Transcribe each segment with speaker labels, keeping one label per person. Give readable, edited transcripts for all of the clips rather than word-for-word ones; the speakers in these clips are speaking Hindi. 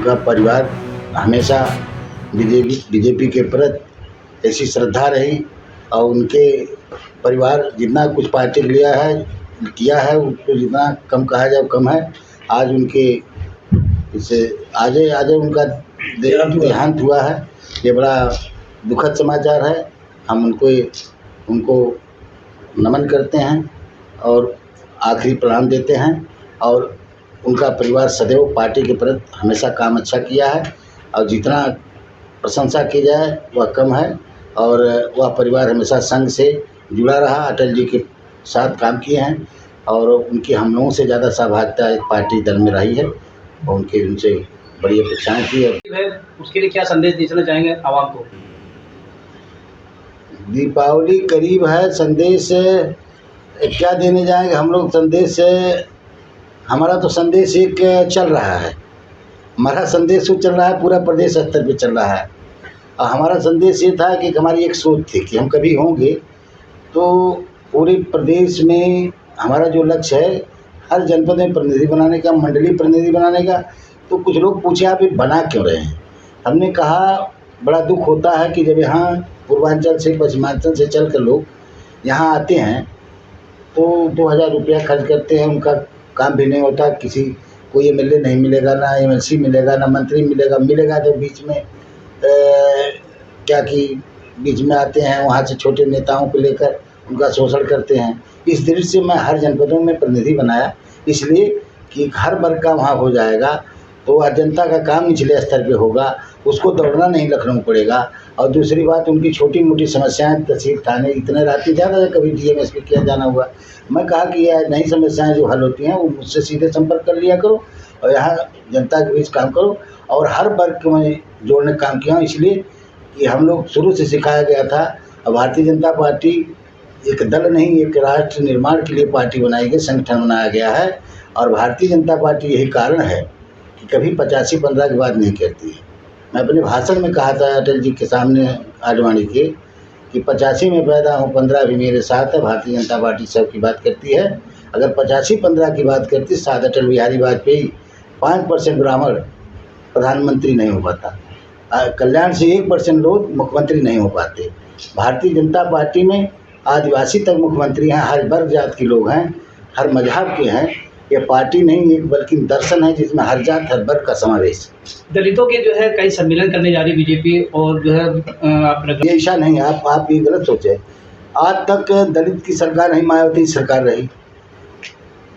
Speaker 1: उनका परिवार हमेशा बीजेपी के प्रति ऐसी श्रद्धा रही और उनके परिवार जितना कुछ पार्टी किया है उसको जितना कम कहा जाए कम है। आज उनके इससे आज उनका देहांत हुआ है। ये बड़ा दुखद समाचार है। हम उनको नमन करते हैं और आखिरी प्रणाम देते हैं और उनका परिवार सदैव पार्टी के प्रति हमेशा काम अच्छा किया है और जितना प्रशंसा की जाए वह कम है और वह परिवार हमेशा संघ से जुड़ा रहा, अटल जी के साथ काम किए हैं और उनकी हम लोगों से ज़्यादा सहभागिता एक पार्टी दल में रही है और उनसे बड़ी अपेक्षाएं की है।
Speaker 2: उसके लिए क्या संदेश देना चाहेंगे आवाम को?
Speaker 1: दीपावली करीब है, संदेश क्या देने जाएंगे हम लोग? संदेश हमारा तो संदेश एक चल रहा है, हमारा संदेश चल रहा है, पूरा प्रदेश स्तर पे चल रहा है और हमारा संदेश ये था कि हमारी एक सोच थी कि हम कभी होंगे तो पूरे प्रदेश में हमारा जो लक्ष्य है हर जनपद में प्रतिनिधि बनाने का, मंडलीय प्रतिनिधि बनाने का। तो कुछ लोग पूछे आप ये बना क्यों रहे हैं? हमने कहा बड़ा दुख होता है कि जब यहाँ पूर्वांचल से पश्चिमांचल से चल कर लोग यहाँ आते हैं तो 2000 रुपया खर्च करते हैं, उनका काम भी नहीं होता। किसी को एमएलए नहीं मिलेगा, ना एमएलसी मिलेगा, ना मंत्री मिलेगा तो बीच में क्या कि बीच में आते हैं, वहाँ से छोटे नेताओं को लेकर उनका शोषण करते हैं। इस दृष्टि से मैं हर जनपदों में प्रतिनिधि बनाया इसलिए कि हर वर्ग का वहाँ हो जाएगा तो जनता का काम निचले स्तर पे होगा, उसको दौड़ना नहीं लखनऊ पड़ेगा। और दूसरी बात उनकी छोटी मोटी समस्याएं तहसील थाने इतने रात ज़्यादा कभी डीएम एसपी किया जाना हुआ, मैं कहा कि यह नई समस्याएं जो हल होती हैं वो मुझसे सीधे संपर्क कर लिया करो और यहाँ जनता के बीच काम करो और हर वर्ग में जोड़ने का काम किया। इसलिए कि हम लोग शुरू से सिखाया गया था और भारतीय जनता पार्टी एक दल नहीं एक राष्ट्र निर्माण के लिए पार्टी बनाई गई, संगठन बनाया गया है और भारतीय जनता पार्टी यही कारण है कि कभी 85-15 की बात नहीं करती है। मैं अपने भाषण में कहा था अटल जी के सामने आडवाणी के कि 85 में पैदा हूँ, 15 भी मेरे साथ है। भारतीय जनता पार्टी सबकी बात करती है। अगर 85-15 की बात करती साथ अटल बिहारी वाजपेयी 5% ब्राह्मण प्रधानमंत्री नहीं हो पाता, कल्याण से 1% लोग मुख्यमंत्री नहीं हो पाते। भारतीय जनता पार्टी में आदिवासी तक मुख्यमंत्री हैं, हर वर्ग जात के लोग हैं, हर मजहब के हैं। ये पार्टी नहीं एक बल्कि दर्शन है जिसमें हर जात हर वर्ग का समावेश।
Speaker 2: दलितों के जो है कई सम्मेलन करने जा रही बीजेपी और जो है
Speaker 1: ये ऐसा नहीं, आप ये गलत सोचे। आज तक दलित की सरकार नहीं, मायावती सरकार रही।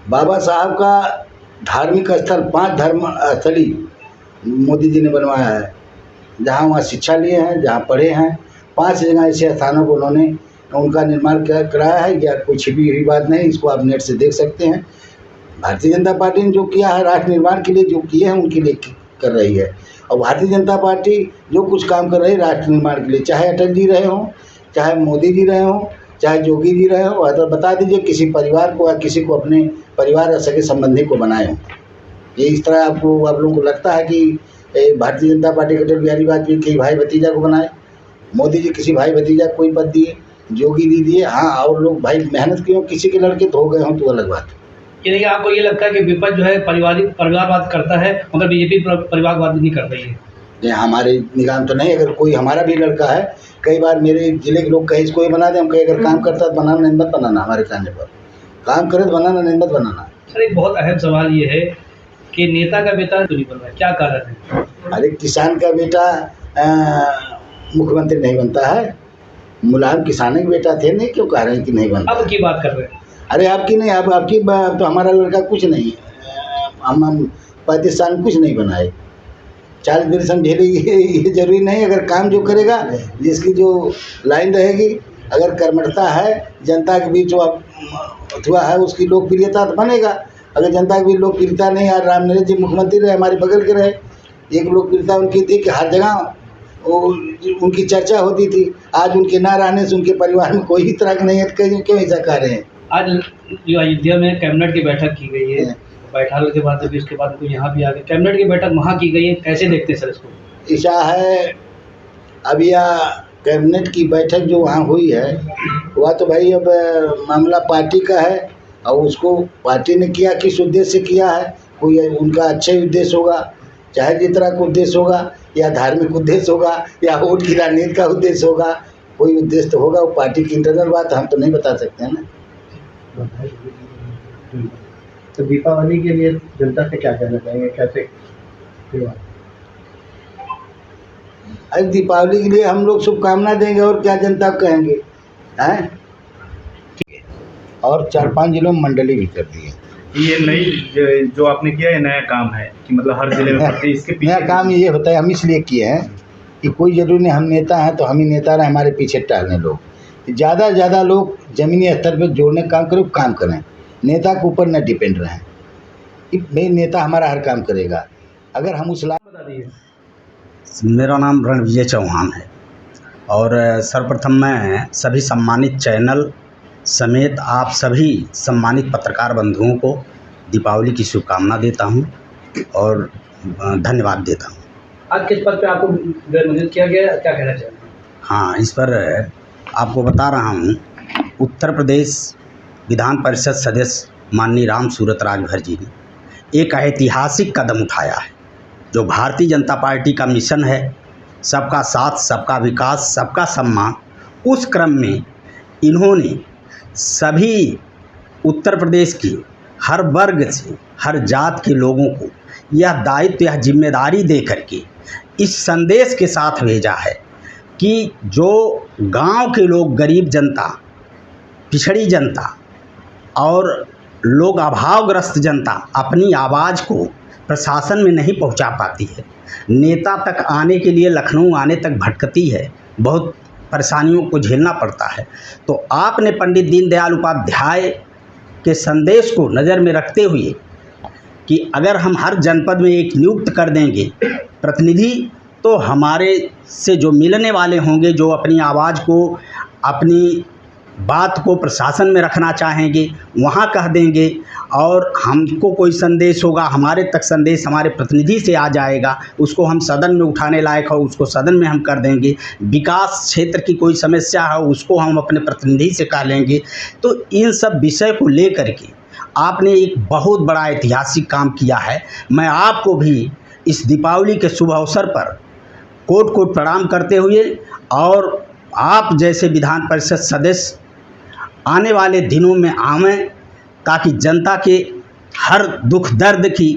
Speaker 1: बाबा साहब का धार्मिक स्थल 5 धर्म स्थली मोदी जी ने बनवाया है, जहाँ वहाँ शिक्षा लिए हैं, जहाँ पढ़े हैं। 5 जगह ऐसे स्थानों को उन्होंने उनका निर्माण कराया है। या कोई छिपी हुई बात नहीं, इसको आप नेट से देख सकते हैं। भारतीय जनता पार्टी ने जो किया है राष्ट्र निर्माण के लिए जो किए हैं उनके लिए कर रही है और भारतीय जनता पार्टी जो कुछ काम कर रही है राष्ट्र निर्माण के लिए, चाहे अटल जी रहे हों, चाहे मोदी जी रहे हों, चाहे योगी जी रहे हों। तो बता दीजिए किसी परिवार को या किसी को अपने परिवार या सगे संबंधी को बनाए हों। ये इस तरह आप लोगों को लगता है कि भारतीय जनता पार्टी के अटल बिहारी वाजपेयी के भाई भतीजा को बनाए, मोदी जी किसी भाई भतीजा को कोई पद दिए, योगी जी दिए। हाँ और लोग भाई मेहनत किए, किसी के लड़के तो हो गए हों तो अलग बात।
Speaker 2: यानी कि आपको ये लगता है कि विपक्ष जो है परिवारवाद करता है मगर बीजेपी परिवारवाद नहीं कर रही है?
Speaker 1: ये हमारे निगाह तो नहीं। अगर कोई हमारा भी लड़का है, कई बार मेरे जिले के लोग कहे इसको ही बना दे, हम कहे अगर काम करता है बनाना नहीं मत बनाना, हमारे कहने पर काम करे तो बनाना नहीं मत बनाना।
Speaker 2: सर एक बहुत अहम सवाल ये है कि नेता का बेटा तो नहीं बन रहा है, क्या कारण है?
Speaker 1: अरे किसान का बेटा मुख्यमंत्री नहीं बनता है, मुलायम किसानों के बेटा थे, नहीं क्यों कह रहे हैं कि नहीं बनता?
Speaker 2: अब की बात कर रहे हैं?
Speaker 1: अरे आपकी नहीं, अब आपकी तो हमारा लड़का कुछ नहीं है। हम 35 साल में कुछ नहीं बनाए, 40 वर्ष हम झेले, ये जरूरी नहीं। अगर काम जो करेगा, जिसकी जो लाइन रहेगी, अगर कर्मठता है, जनता के बीच हुआ है, उसकी लोकप्रियता तो बनेगा। अगर जनता के बीच लोकप्रियता नहीं, आज राम नरेंद्र जी मुख्यमंत्री रहे, हमारे बगल के रहे, एक लोकप्रियता उनकी थी कि हर जगह उनकी चर्चा होती थी। आज उनके ना रहने से उनके परिवार में कोई तरह की नहीं है, क्यों ऐसा कह रहे हैं?
Speaker 2: आज जो अयोध्या में कैबिनेट की बैठक की गई है, बैठक के बाद अभी उसके बाद कोई यहाँ भी आ गए, कैबिनेट की बैठक वहाँ की गई है, कैसे देखते हैं सर इसको?
Speaker 1: ऐसा है, अब यह कैबिनेट की बैठक जो वहाँ हुई है वह तो भाई अब मामला पार्टी का है और उसको पार्टी ने किया किस उद्देश्य से किया है, कोई उनका अच्छे उद्देश्य होगा चाहे जिस तरह का उद्देश्य होगा, या धार्मिक उद्देश्य होगा, या वोट की राजनीति का उद्देश्य होगा, कोई उद्देश्य तो होगा। वो पार्टी की इंटरनल बात हम तो नहीं बता सकते हैं ना।
Speaker 3: तो दीपावली के लिए जनता से क्या कहना चाहेंगे, कैसे?
Speaker 1: अरे दीपावली के लिए हम लोग शुभकामना देंगे और क्या जनता को कहेंगे, हैं? और 4-5 जिलों में मंडली भी कर दी है।
Speaker 4: ये नई जो आपने किया है नया काम है कि मतलब हर जिले में प्रति इसके पीछे
Speaker 1: नया काम ये होता है, हम इसलिए किए हैं कि कोई जरूरी नहीं हम नेता हैं तो हम ही नेता रहे, हमारे पीछे टहलने लोग, ज़्यादा से ज़्यादा लोग ज़मीनी स्तर पर जोड़ने का काम करें, नेता के ऊपर न डिपेंड रहें कि भाई नेता हमारा हर काम करेगा। अगर हम उस
Speaker 2: बता दीजिए।
Speaker 5: मेरा नाम रणविजय चौहान है और सर्वप्रथम मैं सभी सम्मानित चैनल समेत आप सभी सम्मानित पत्रकार बंधुओं को दीपावली की शुभकामना देता हूं और धन्यवाद देता हूं।
Speaker 2: आज किस पद पे आपको मनोनीत किया गया, क्या कहना चाहेंगे?
Speaker 5: हाँ, इस पर आपको बता रहा हूं, उत्तर प्रदेश विधान परिषद सदस्य माननीय राम सूरत राजभर जी ने एक ऐतिहासिक कदम उठाया है। जो भारतीय जनता पार्टी का मिशन है, सबका साथ, सबका विकास, सबका सम्मान, उस क्रम में इन्होंने सभी उत्तर प्रदेश की हर वर्ग से, हर जात के लोगों को यह दायित्व, यह जिम्मेदारी दे करके इस संदेश के साथ भेजा है कि जो गांव के लोग, गरीब जनता, पिछड़ी जनता और लोग अभावग्रस्त जनता अपनी आवाज़ को प्रशासन में नहीं पहुंचा पाती है, नेता तक आने के लिए लखनऊ आने तक भटकती है, बहुत परेशानियों को झेलना पड़ता है। तो आपने पंडित दीनदयाल उपाध्याय के संदेश को नज़र में रखते हुए कि अगर हम हर जनपद में एक नियुक्त कर देंगे प्रतिनिधि, तो हमारे से जो मिलने वाले होंगे, जो अपनी आवाज़ को, अपनी बात को प्रशासन में रखना चाहेंगे, वहाँ कह देंगे और हमको कोई संदेश होगा, हमारे तक संदेश हमारे प्रतिनिधि से आ जाएगा, उसको हम सदन में उठाने लायक हो उसको सदन में हम कर देंगे। विकास क्षेत्र की कोई समस्या है उसको हम अपने प्रतिनिधि से कह लेंगे। तो इन सब विषय को लेकर के आपने एक बहुत बड़ा ऐतिहासिक काम किया है। मैं आपको भी इस दीपावली के शुभ अवसर पर कोट कोट प्रणाम करते हुए, और आप जैसे विधान परिषद सदस्य आने वाले दिनों में आवें ताकि जनता के हर दुख दर्द की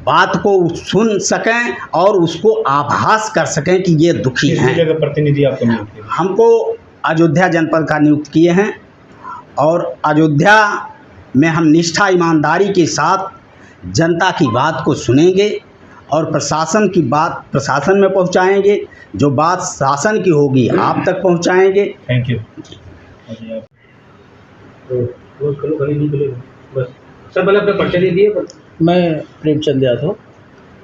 Speaker 5: बात को सुन सकें और उसको आभास कर सकें कि ये दुखी हैं।
Speaker 4: जगह प्रतिनिधि आपको नियुक्त किया?
Speaker 5: हमको अयोध्या जनपद का नियुक्त किए हैं और अयोध्या में हम निष्ठा ईमानदारी के साथ जनता की बात को सुनेंगे और प्रशासन की बात प्रशासन में पहुंचाएंगे, जो बात शासन की होगी आप तक पहुंचाएंगे।
Speaker 4: Thank you.
Speaker 2: बस सर, पहले अपने परिचय दे दिए।
Speaker 3: मैं प्रेमचंद यादव,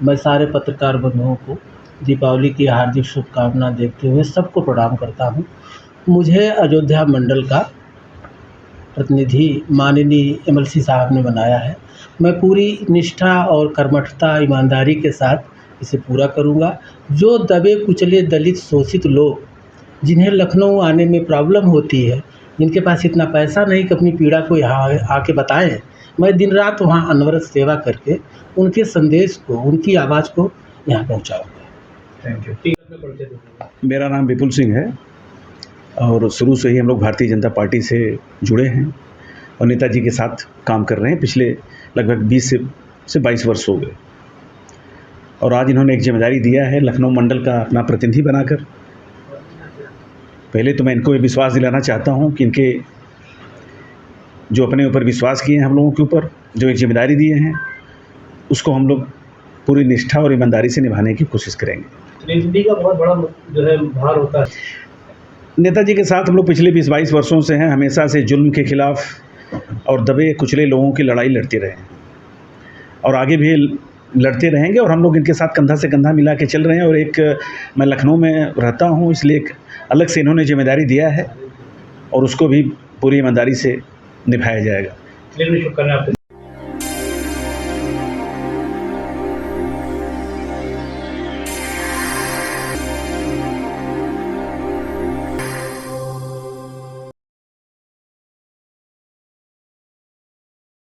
Speaker 3: मैं सारे पत्रकार बंधुओं को दीपावली की हार्दिक शुभकामना देते हुए सबको प्रणाम करता हूं। मुझे अयोध्या मंडल का प्रतिनिधि माननीय MLC साहब ने बनाया है। मैं पूरी निष्ठा और कर्मठता, ईमानदारी के साथ इसे पूरा करूंगा। जो दबे कुचले, दलित, शोषित लोग, जिन्हें लखनऊ आने में प्रॉब्लम होती है, जिनके पास इतना पैसा नहीं कि अपनी पीड़ा को यहाँ आके बताएं, मैं दिन रात वहाँ अनवरत सेवा करके उनके संदेश को, उनकी आवाज़ को यहाँ पहुँचाऊँगा।
Speaker 4: Thank you.
Speaker 6: मेरा नाम विपुल सिंह है और शुरू से ही हम लोग भारतीय जनता पार्टी से जुड़े हैं और नेताजी के साथ काम कर रहे हैं। पिछले लगभग 20 से 22 वर्ष हो गए और आज इन्होंने एक जिम्मेदारी दिया है लखनऊ मंडल का अपना प्रतिनिधि बनाकर। पहले तो मैं इनको ये विश्वास दिलाना चाहता हूँ कि इनके जो अपने ऊपर विश्वास किए हैं हम लोगों के ऊपर, जो एक जिम्मेदारी दिए हैं, उसको हम लोग पूरी निष्ठा और ईमानदारी से निभाने की कोशिश करेंगे।
Speaker 2: राजनीति का बहुत बड़ा जो है भार होता है।
Speaker 6: नेताजी के साथ हम लोग पिछले 20-22 वर्षों से हैं, हमेशा से जुल्म के खिलाफ और दबे कुचले लोगों की लड़ाई लड़ते रहे हैं और आगे भी लड़ते रहेंगे और हम लोग इनके साथ कंधा से कंधा मिला के चल रहे हैं। और एक मैं लखनऊ में रहता हूँ, इसलिए एक अलग से इन्होंने जिम्मेदारी दिया है और उसको भी पूरी ईमानदारी से निभाया जाएगा।
Speaker 2: शुक्रिया आपको।